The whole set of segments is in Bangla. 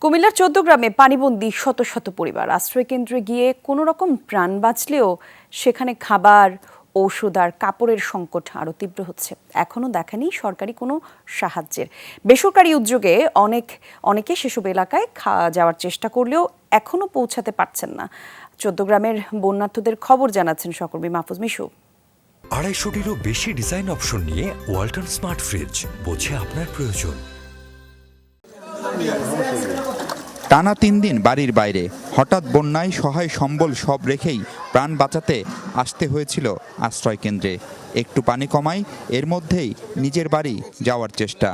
কুমিল্লার ১৪ গ্রামে পানিবন্দী শত শত পরিবার। আশ্রয়কেন্দ্রে গিয়ে কোনো রকম প্রাণ বাঁচলেও সেখানে খাবার, ঔষধ আর কাপড়ের সংকট আরও তীব্র হচ্ছে। এখনও দেখানি সরকারি কোনো সাহায্যের। বেসরকারি উদ্যোগে অনেকে সেসব এলাকায় যাওয়ার চেষ্টা করলেও এখনও পৌঁছাতে পারছেন না। ১৪ গ্রামের বন্যার্থদের খবর জানাচ্ছেন সহকর্মী মাহফুজ মিশু। ২৫০টিরও বেশি ডিজাইন অপশন নিয়ে ওয়ালটন স্মার্ট ফ্রিজ, বোঝে আপনার প্রয়োজন। টানা ৩ দিন বাড়ির বাইরে, হঠাৎ বন্যায় সহায় সম্বল সব রেখেই প্রাণ বাঁচাতে আসতে হয়েছিল আশ্রয়কেন্দ্রে। একটু পানি কমায় এর মধ্যেই নিজের বাড়ি যাওয়ার চেষ্টা।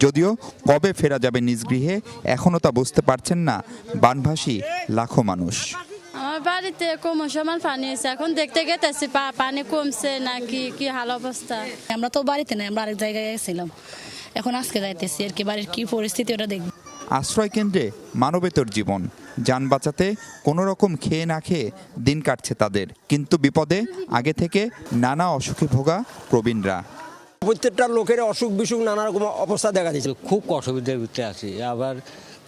যদিও কবে ফেরা যাবে নিজ গৃহে এখনও তা বুঝতে পারছেন না বানভাসী লাখো মানুষ। আমার বাড়িতে সমান পানি হয়েছে, এখন দেখতে গেতেছি পানি কমছে নাকি কি হাল অবস্থা। আমরা তো বাড়িতে নাই, আমরা আরেক জায়গায় গেছিলাম, এখন আজকে যাইতেছি আর কি। বাড়ির কি পরিস্থিতি ওটা দেখব। আশ্রয়কেন্দ্রে মানবেতর জীবন, যান বাঁচাতে কোনো রকম খেয়ে না খেয়ে দিন কাটছে তাদের। কিন্তু বিপদে আগে থেকে নানা অসুখে ভোগা প্রবীণরা। প্রত্যেকটা লোকের অসুখ বিসুখ নানা রকম অবস্থা দেখা দিচ্ছে। খুব অসুবিধার ভিতরে আছি, আবার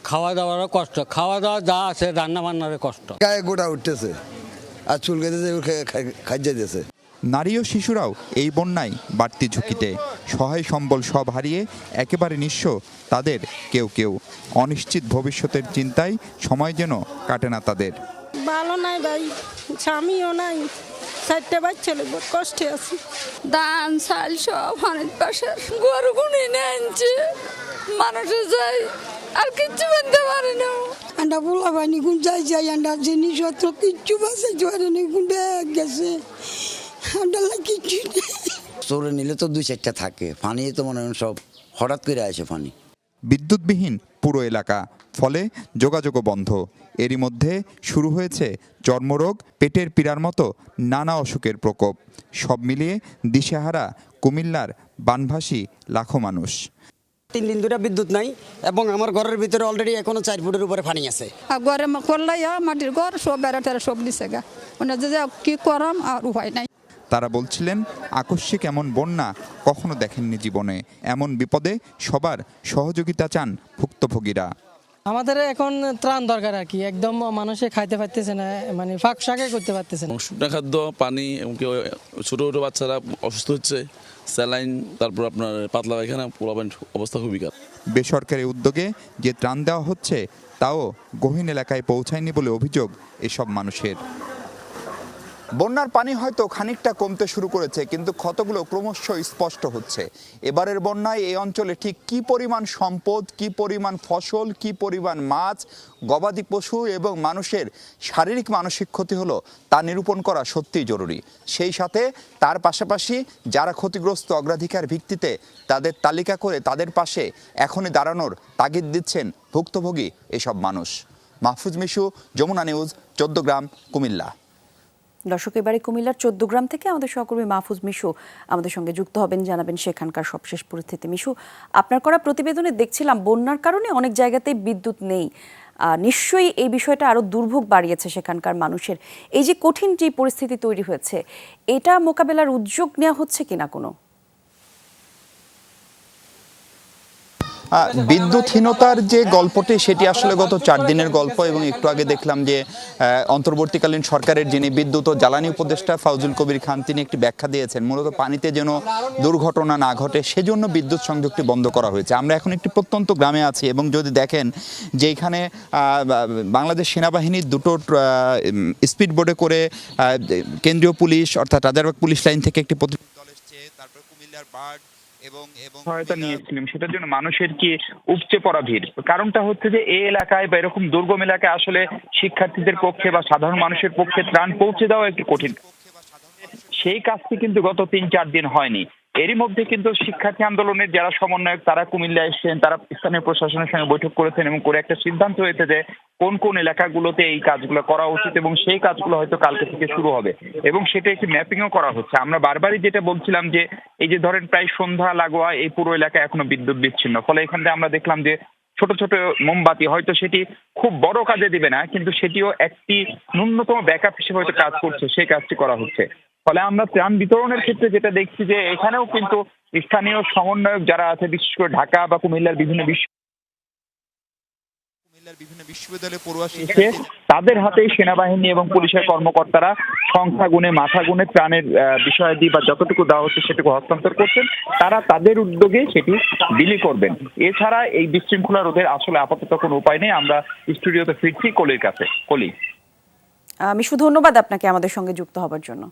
খাওয়া দাওয়ারও কষ্ট, খাওয়া দাওয়া যা আছে রান্না বান্নারও কষ্ট। গায়ে গোটা উঠতেছে আর চুল কেটেছে, খাইয়ে দিয়েছে। নারী ও শিশুরাও এই বন্যায় বাড়তি ঝুঁকিতে। সহায় সম্বল সব হারিয়ে একেবারে নিঃস্ব তাদের কেউ কেউ। অনিশ্চিত ভবিষ্যতের চিন্তায় সময় যেন কাটে না তাদের। ভালো নাই ভাই, স্বামীও নাই, 4টা বাচ্চা লোক কষ্টে আছে। ধান চাল সব অনেক পাশে গরু গুনি আনছে, মানুষের যাই আর কিচ্ছু বলতে পারে না। আন্ডা বলা পানি কোন যাই আন্ডার জিনিসপত্র কিচ্ছু বাসে জোয়ারে কোন গেছে, আন্ডালা কিচ্ছু চোরে নিলে তো 2-4টা থাকে, পানি তো মনে হয় সব হঠাৎ করে আসে পানি। বিদ্যুৎবিহীন পুরো এলাকা, ফলে যোগাযোগও বন্ধ। এরই মধ্যে শুরু হয়েছে চর্মরোগ, পেটের পীড়ার মতো নানা অসুখের প্রকোপ। সব মিলিয়ে দিশেহারা কুমিল্লার বানভাসী লাখো মানুষ। 3 দিন ধরে বিদ্যুৎ নাই এবং আমার ঘরের ভিতরে অলরেডি এখনো 4 ফুটের উপরে পানি আছে। ঘরে করলাইয়া মাটির ঘর সব বেড়াতে সব দিছে গা, যে কি করাম আর উপায় নাই। তারা বলছিলেন আকস্মিক এমন বন্যা কখনো দেখেননি জীবনে। এমন বিপদে সবার সহযোগিতা চান ভুক্তভোগীরা। আমাদের এখন ত্রাণ দরকার আর কি, একদম মানুষে খাইতে পারতেছে না, মানে ফাঁক শাকে করতে পারতেছে না। শুকনা খাদ্য, পানি, এমনকি ছোট ছোট বাচ্চারা অসুস্থ হচ্ছে, স্যালাইন, তারপর আপনার পাতলা পায়খানা, পোলাপাইন অবস্থা খুবই খারাপ। বেসরকারি উদ্যোগে যে ত্রাণ দেওয়া হচ্ছে তাও গহীন এলাকায় পৌঁছায়নি বলে অভিযোগ এসব মানুষের। বন্যার পানি হয়তো খানিকটা কমতে শুরু করেছে, কিন্তু ক্ষতগুলো ক্রমশ স্পষ্ট হচ্ছে। এবারের বন্যায় এই অঞ্চলে ঠিক কী পরিমাণ সম্পদ, কী পরিমাণ ফসল, কী পরিমাণ মাছ, গবাদি পশু এবং মানুষের শারীরিক মানসিক ক্ষতি হলো তা নিরূপণ করা সত্যিই জরুরি। সেই সাথে তার পাশাপাশি যারা ক্ষতিগ্রস্ত অগ্রাধিকার ভিত্তিতে তাদের তালিকা করে তাদের পাশে এখনই দাঁড়ানোর তাগিদ দিচ্ছেন ভুক্তভোগী এসব মানুষ। মাহফুজ মিশু, যমুনা নিউজ, ১৪ গ্রাম, কুমিল্লা। দর্শক, এবারে কুমিল্লার ১৪ গ্রাম থেকে আমাদের সহকর্মী মাহফুজ মিশু আমাদের সঙ্গে যুক্ত হবেন, জানাবেন সেখানকার সবশেষ পরিস্থিতি। মিশু, আপনার করা প্রতিবেদনে দেখছিলাম বন্যার কারণে অনেক জায়গাতেই বিদ্যুৎ নেই। নিশ্চয়ই এই বিষয়টা আরও দুর্ভোগ বাড়িয়েছে সেখানকার মানুষের। এই যে কঠিন যে পরিস্থিতি তৈরি হয়েছে, এটা মোকাবেলার উদ্যোগ নেওয়া হচ্ছে কিনা কোনো? বিদ্যুৎহীনতার যে গল্পটি সেটি আসলে গত 4 দিনের গল্প, এবং একটু আগে দেখলাম যে অন্তর্বর্তীকালীন সরকারের যিনি বিদ্যুৎ ও জ্বালানি উপদেষ্টা ফাউজুল কবির খান তিনি একটি ব্যাখ্যা দিয়েছেন। মূলত পানিতে যেন দুর্ঘটনা না ঘটে সেজন্য বিদ্যুৎ সংযোগটি বন্ধ করা হয়েছে। আমরা এখন একটি প্রত্যন্ত গ্রামে আছি এবং যদি দেখেন যে এখানে বাংলাদেশ সেনাবাহিনীর 2টো স্পিড বোটে করে কেন্দ্রীয় পুলিশ অর্থাৎ রাজারবাগ পুলিশ লাইন থেকে একটি প্রতিনিধি দল এসছে, তারপর কুমিল্লার বার্ড এবং সহায়তা নিয়েছিলাম। সেটার জন্য মানুষের কি উপচে পড়া ভিড়। কারণটা হচ্ছে যে এই এলাকায় বা এরকম দুর্গম এলাকায় আসলে শিক্ষার্থীদের পক্ষে বা সাধারণ মানুষের পক্ষে ত্রাণ পৌঁছে দেওয়া একটু কঠিন। সেই কাজটি কিন্তু গত 3-4 দিন হয়নি। এরই মধ্যে কিন্তু শিক্ষার্থী আন্দোলনের যারা সমন্বয়ক তারা কুমিল্লা এসেছেন, তারা স্থানীয় প্রশাসনের সঙ্গে বৈঠক করেছেন এবং করে একটা সিদ্ধান্ত হয়েছে যে কোন কোন এলাকাগুলোতে এই কাজগুলো করা উচিত এবং সেই কাজগুলো হয়তো কালকে থেকে শুরু হবে এবং সেটা একটি ম্যাপিংও করা হচ্ছে। আমরা বারবারই যেটা বলছিলাম যে এই যে ধরেন প্রায় সন্ধ্যা লাগোয়া এই পুরো এলাকায় এখনো বিদ্যুৎ বিচ্ছিন্ন, ফলে এখান থেকে আমরা দেখলাম যে ছোট ছোট মোমবাতি, হয়তো সেটি খুব বড় কাজে দিবে না কিন্তু সেটিও একটি ন্যূনতম ব্যাকআপ হিসেবে হয়তো কাজ করছে, সেই কাজটি করা হচ্ছে। ফলে আমরা ত্রাণ বিতরণের ক্ষেত্রে যেটা দেখছি যে এখানেও কিন্তু স্থানীয় সমন্বয়ক যারা আছে, বিশেষ করে ঢাকা বা কুমিল্লার বিভিন্ন বিভিন্ন বিশ্ববিদ্যালয়ে পড়ুয়া তাদের হাতে সেনাবাহিনী এবং পুলিশের কর্মকর্তারা সংখ্যা গুণে মাথা গুণে ত্রাণের বিষয়াদি বা যতটুকু দেওয়া হচ্ছে সেটুকু হস্তান্তর করছেন, তারা তাদের উদ্যোগে সেটি বিলি করবেন। এছাড়া এই বিশৃঙ্খলা রোধের আসলে আপাতত কোনো উপায় নেই। আমরা স্টুডিওতে ফিরছি কলির কাছে। কলি, মিশু, ধন্যবাদ আপনাকে আমাদের সঙ্গে যুক্ত হবার জন্য।